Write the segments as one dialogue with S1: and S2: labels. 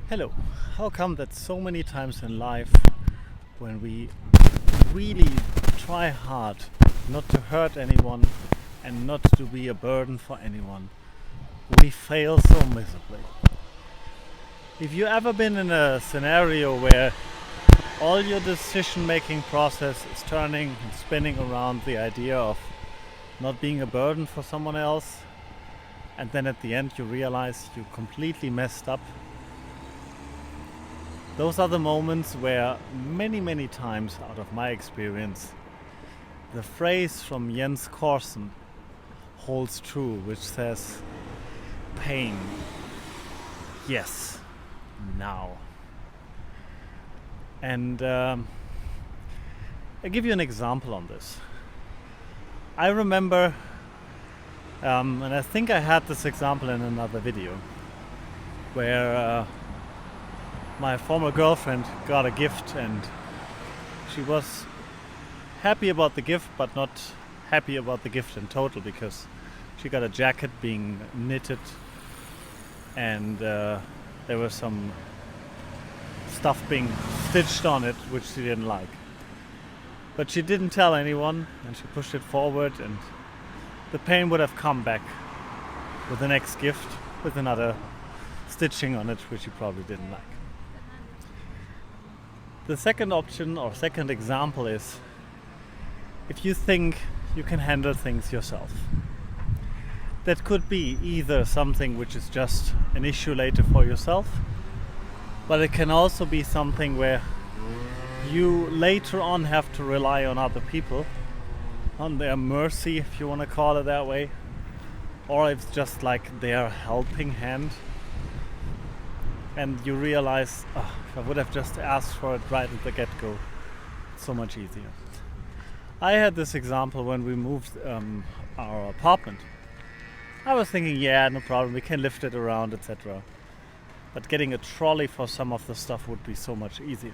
S1: Hello. How come that so many times in life, when we really try hard not to hurt anyone and not to be a burden for anyone, we fail so miserably? If you ever been in a scenario where all your decision making process is turning and spinning around the idea of not being a burden for someone else, and then at the end you realize you completely messed up, those are the moments where many times out of my experience the phrase from Jens Korsen holds true, which says, pain, yes, now. And I'll give you an example on this. I remember, and I think I had this example in another video, where my former girlfriend got a gift and she was happy about the gift but not happy about the gift in total, because she got a jacket being knitted and there was some stuff being stitched on it which she didn't like. But she didn't tell anyone and she pushed it forward, and the pain would have come back with the next gift with another stitching on it which she probably didn't like. The second option or second example is if you think you can handle things yourself. That could be either something which is just an issue later for yourself, but it can also be something where you later on have to rely on other people, on their mercy, if you want to call it that way, or it's just like their helping hand, and you realize, if I would have just asked for it right at the get-go, it's so much easier. I had this example when we moved our apartment. I was thinking, yeah, no problem, we can lift it around, etc. But getting a trolley for some of the stuff would be so much easier.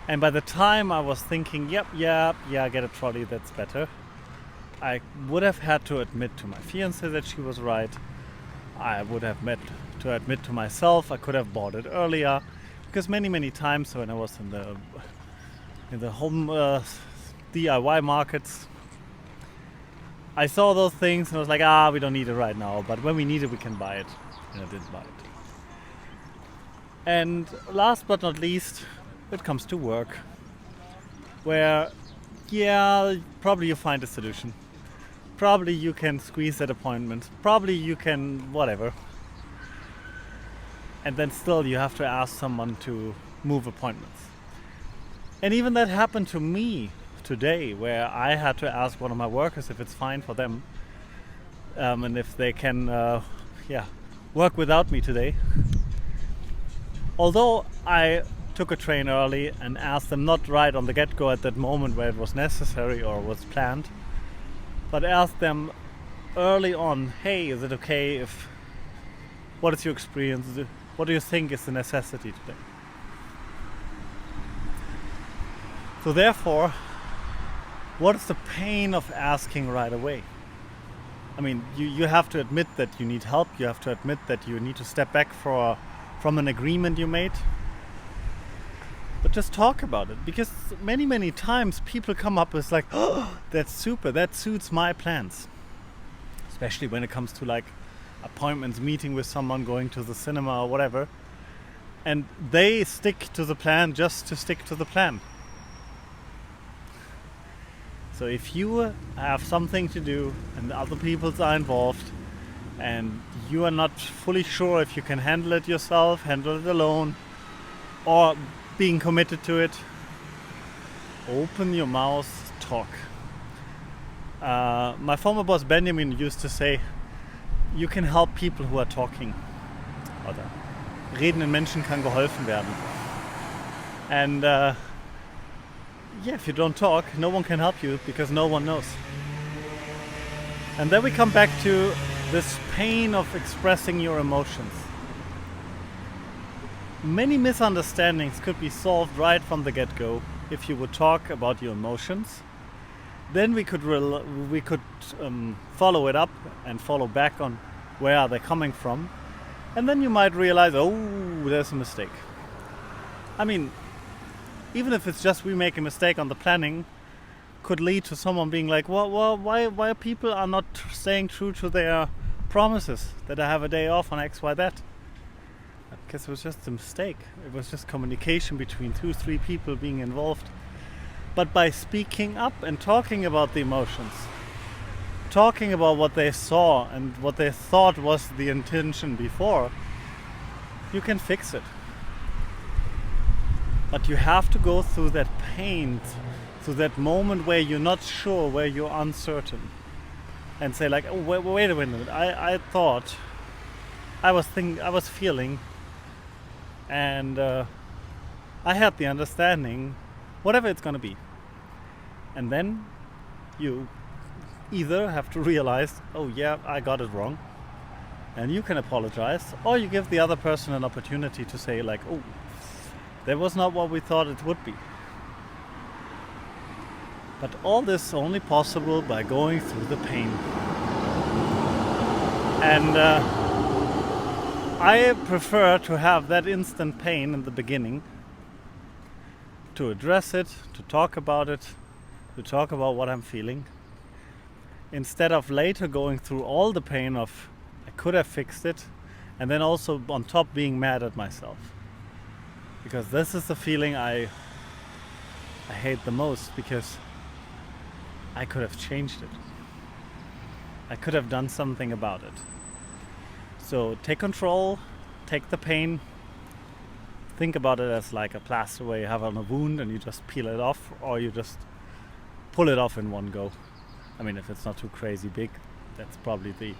S1: And by the time I was thinking, yeah, get a trolley, that's better, I would have had to admit to my fiancée that she was right. I would have to admit to myself I could have bought it earlier, because many times when I was in the home DIY markets, I saw those things and I was like, we don't need it right now, but when we need it we can buy it, and I didn't buy it. And last but not least, it comes to work, where probably you find a solution. Probably you can squeeze that appointment. Probably you can whatever. And then still you have to ask someone to move appointments. And even that happened to me today, where I had to ask one of my workers if it's fine for them, and if they can work without me today. Although I took a train early and asked them, not right on the get-go at that moment where it was necessary or was planned, but asked them early on, hey, is it okay if, what is your experience, what do you think is the necessity today? So therefore, what is the pain of asking right away? I mean, you have to admit that you need help, you have to admit that you need to step back from an agreement you made. But just talk about it, because many times people come up with like, oh, that's super, that suits my plans. Especially when it comes to like appointments, meeting with someone, going to the cinema or whatever. And they stick to the plan just to stick to the plan. So if you have something to do and other people are involved and you are not fully sure if you can handle it yourself, handle it alone, or being committed to it, open your mouth, talk. My former boss Benjamin used to say, you can help people who are talking. Oder redenden Menschen kann geholfen werden. And if you don't talk, no one can help you, because no one knows. And then we come back to this pain of expressing your emotions. Many misunderstandings could be solved right from the get-go if you would talk about your emotions. Then we could follow it up and follow back on where are they coming from. And then you might realize, oh, there's a mistake. I mean, even if it's just we make a mistake on the planning, could lead to someone being like, well, why people are not staying true to their promises that I have a day off on X, Y, that. Because it was just a mistake. It was just communication between 2-3 people being involved. But by speaking up and talking about the emotions, talking about what they saw and what they thought was the intention before, you can fix it. But you have to go through that pain, through that moment where you're not sure, where you're uncertain, and say like, oh, wait a minute, I thought, I was feeling, and I had the understanding, whatever it's gonna be. And then you either have to realize, oh yeah, I got it wrong, and you can apologize, or you give the other person an opportunity to say like, oh, that was not what we thought it would be. But all this is only possible by going through the pain. And I prefer to have that instant pain in the beginning, to address it, to talk about it, to talk about what I'm feeling, instead of later going through all the pain of I could have fixed it, and then also on top being mad at myself. Because this is the feeling I hate the most, because I could have changed it. I could have done something about it. So take control, take the pain, think about it as like a plaster where you have on a wound and you just peel it off, or you just pull it off in one go. I mean, if it's not too crazy big, that's probably the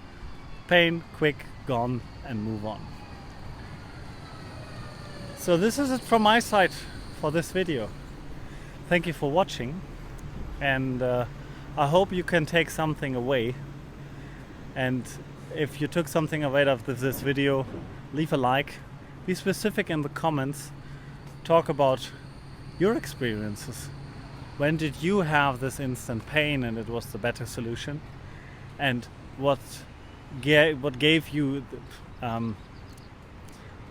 S1: pain, quick, gone, and move on. So this is it from my side for this video. Thank you for watching, and I hope you can take something away. And if you took something away out of this video, leave a like, be specific in the comments, talk about your experiences. When did you have this instant pain and it was the better solution? And what gave you,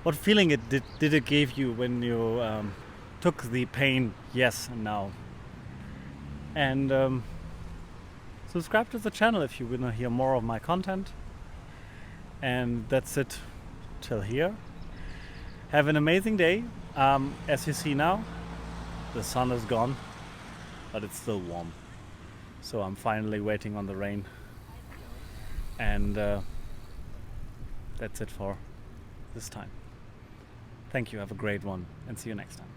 S1: what feeling did it give you when you took the pain yes and now? And subscribe to the channel if you want to hear more of my content. And that's it till here. Have an amazing day. As you see now, the sun is gone, but it's still warm. So I'm finally waiting on the rain. And that's it for this time. Thank you, have a great one, and see you next time.